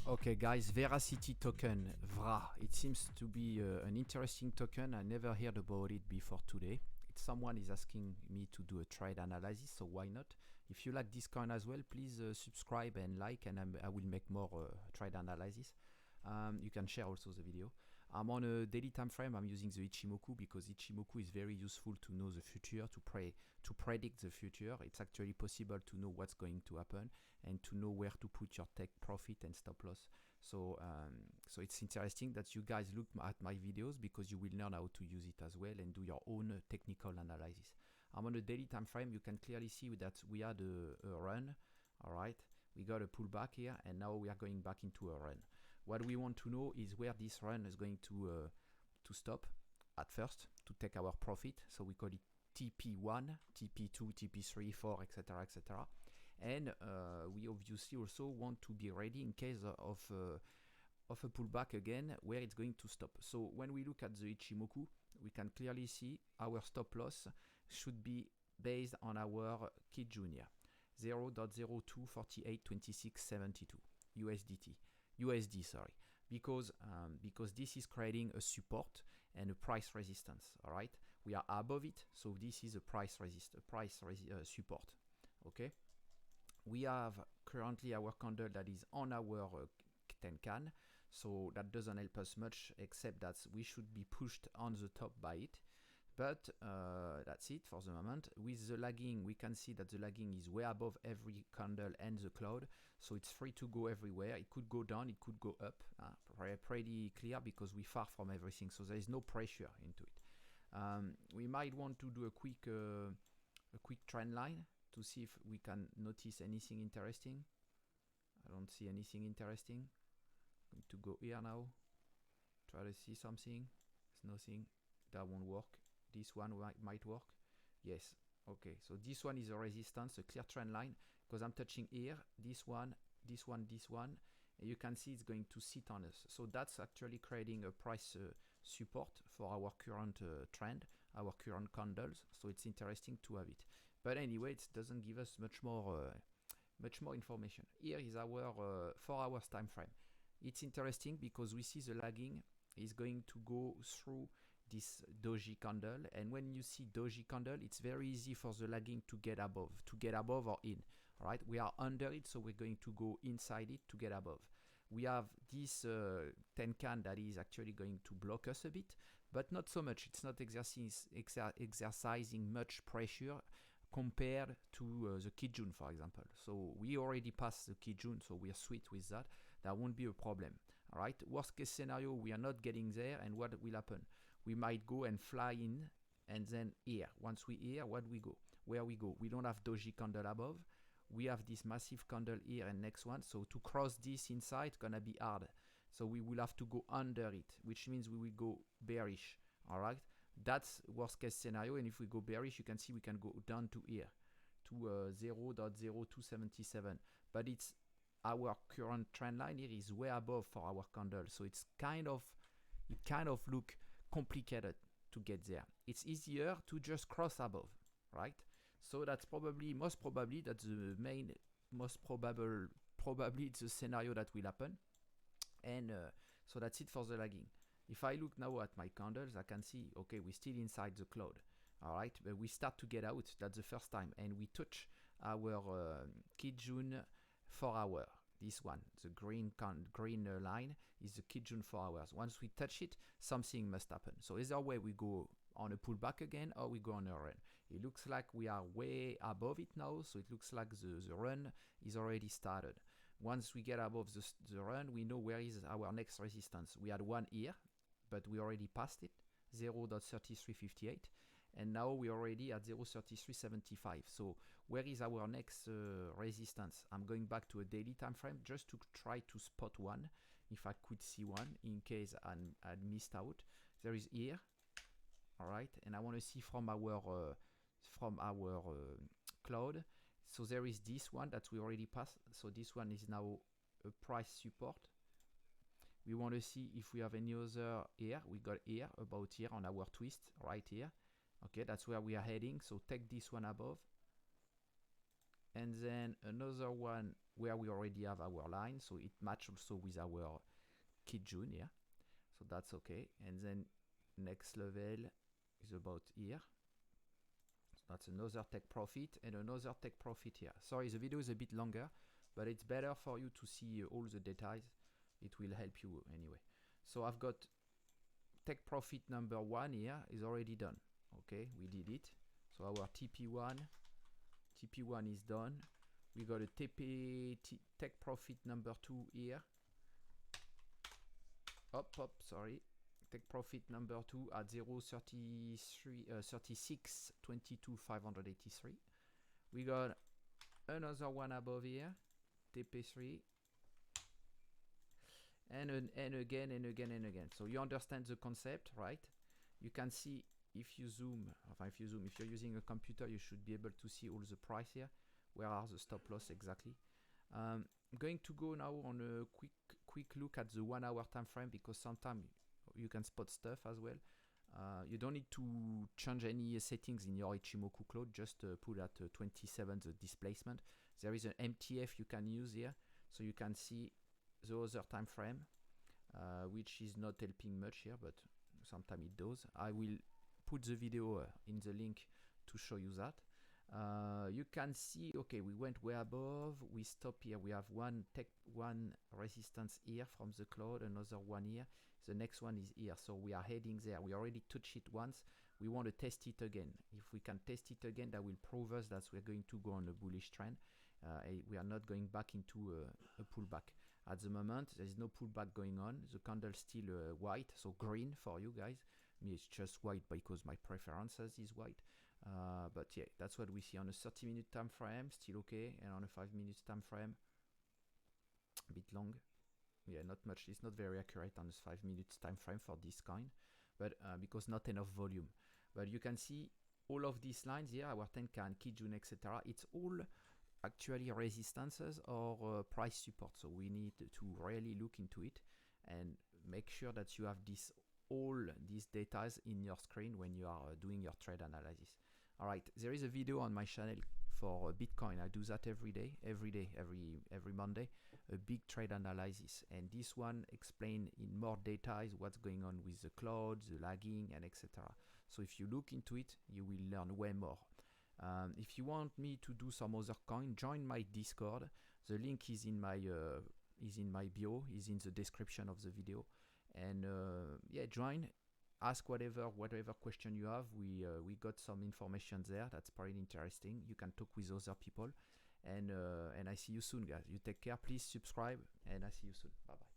Okay guys, Veracity token, VRA. It seems to be an interesting token. I never heard about it before today. Someone is asking me to do a trade analysis, so why not? If you like this coin as well, please subscribe and like, and I will make more trade analysis. You can share also the video. I'm on a daily time frame. I'm using the Ichimoku because Ichimoku is very useful to know the future, to predict the future. It's actually possible to know what's going to happen and to know where to put your take profit and stop loss. So it's interesting that you guys look at my videos because you will learn how to use it as well and do your own technical analysis. I'm on a daily time frame. You can clearly see that we had a run. All right, we got a pullback here, and now we are going back into a run. What we want to know is where this run is going to stop at first to take our profit. So we call it TP1, TP2, TP3, 4, etc., etc. And we obviously also want to be ready in case of a pullback again where it's going to stop. So when we look at the Ichimoku, we can clearly see our stop loss should be based on our Kijun here, 0.02482672 USD, sorry, because this is creating a support and a price resistance. All right, we are above it, so this is a support. Okay, we have currently our candle that is on our Tenkan, so that doesn't help us much, except that we should be pushed on the top by it. But that's it for the moment. With the lagging, we can see that the lagging is way above every candle and the cloud, so it's free to go everywhere. It could go down, it could go up. Pretty clear because we're far from everything, so there is no pressure into it. We might want to do a quick trend line to see if we can notice anything interesting. I don't see anything interesting. I'm going to go here now, try to see something. There's nothing. That won't work. This one might work. Yes. Okay, so this one is a resistance, a clear trend line, because I'm touching here, this one, this one, this one, and you can see it's going to sit on us. So that's actually creating a price support for our current trend, our current candles. So it's interesting to have it. But anyway, it doesn't give us much more information. Here is our 4 hours time frame. It's interesting because we see the lagging is going to go through this doji candle, and when you see doji candle, it's very easy for the lagging to get above or in. All right, we are under it, so we're going to go inside it to get above. We have this Tenkan that is actually going to block us a bit, but not so much. It's not exercising much pressure compared to the Kijun, for example. So we already passed the Kijun, so we are sweet with that. That won't be a problem. All right, worst case scenario, we are not getting there, and what will happen? We might go and fly in, and then here. Once we here, what we go? Where we go? We don't have doji candle above. We have this massive candle here and next one. So to cross this inside, it's gonna be hard. So we will have to go under it, which means we will go bearish. All right, that's worst case scenario. And if we go bearish, you can see we can go down to here, to 0.0277. But it's our current trend line here is way above for our candle. So it's kind of look complicated to get there. It's easier to just cross above, right? So that's most probably that's the probably it's the scenario that will happen. And so that's it for the lagging. If I look now at my candles, I can see, okay, we're still inside the cloud. All right, but we start to get out. That's the first time, and we touch our Kijun 4 hour. This one, the green line is the Kijun 4 hours. Once we touch it, something must happen. So either way, we go on a pullback again, or we go on a run. It looks like we are way above it now, so it looks like the run is already started. Once we get above the run, we know where is our next resistance. We had one here, but we already passed it, 0.3358. And now we're already at 0.3375. So where is our next resistance? I'm going back to a daily time frame just to try to spot one, if I could see one, in case I'd missed out. There is here, all right, and I want to see from our cloud. So there is this one that we already passed. So this one is now a price support. We want to see if we have any other here. We got here, about here on our twist, right here. Okay, that's where we are heading. So take this one above. and then another one where we already have our line, so it matches also with our Kijun here, so that's okay. And then next level is about here, so that's another take profit and another take profit here. Sorry, the video is a bit longer, but it's better for you to see all the details. It will help you anyway. So I've got take profit number 1 here is already done. Okay, we did it. So our TP1 is done. We got a take profit number 2 here. Sorry. Take profit number 2 at 36 22 583. We got another one above here, TP3, and again and again and again. So you understand the concept, right? You can see if you're using a computer, you should be able to see all the price here. Where are the stop loss exactly? I'm going to go now on a quick look at the 1 hour time frame, because sometimes you can spot stuff as well. You don't need to change any settings in your Ichimoku cloud, just put at 27 the displacement. There is an MTF you can use here, so you can see the other time frame, which is not helping much here, but sometimes it does. I will put the video in the link to show you that. You can see, okay, we went way above, we stop here, we have one resistance here from the cloud, another one here, the next one is here, so we are heading there. We already touched it once, we want to test it again. If we can test it again, that will prove us that we're going to go on a bullish trend. We are not going back into a pullback. At the moment, there is no pullback going on. The candle still white, so green for you guys. Me, it's just white because my preferences is white. But yeah, that's what we see on a 30-minute time frame, still okay, and on a 5-minute time frame, a bit long. Yeah, not much. It's not very accurate on this 5 minutes time frame for this kind, but because not enough volume. But you can see all of these lines here, our Tenkan, Kijun, etc. It's all actually resistances or price support. So we need to really look into it and make sure that you have all these data in your screen when you are doing your trade analysis. All right, there is a video on my channel for Bitcoin. I do that every Monday, a big trade analysis, and this one explain in more details what's going on with the cloud, the lagging, and etc. So if you look into it, you will learn way more. If you want me to do some other coin, join my Discord. The link is in my bio, is in the description of the video, and yeah, join. Ask whatever question you have. We got some information there that's pretty interesting. You can talk with other people, and I see you soon, guys. You take care. Please subscribe, and I see you soon. Bye bye.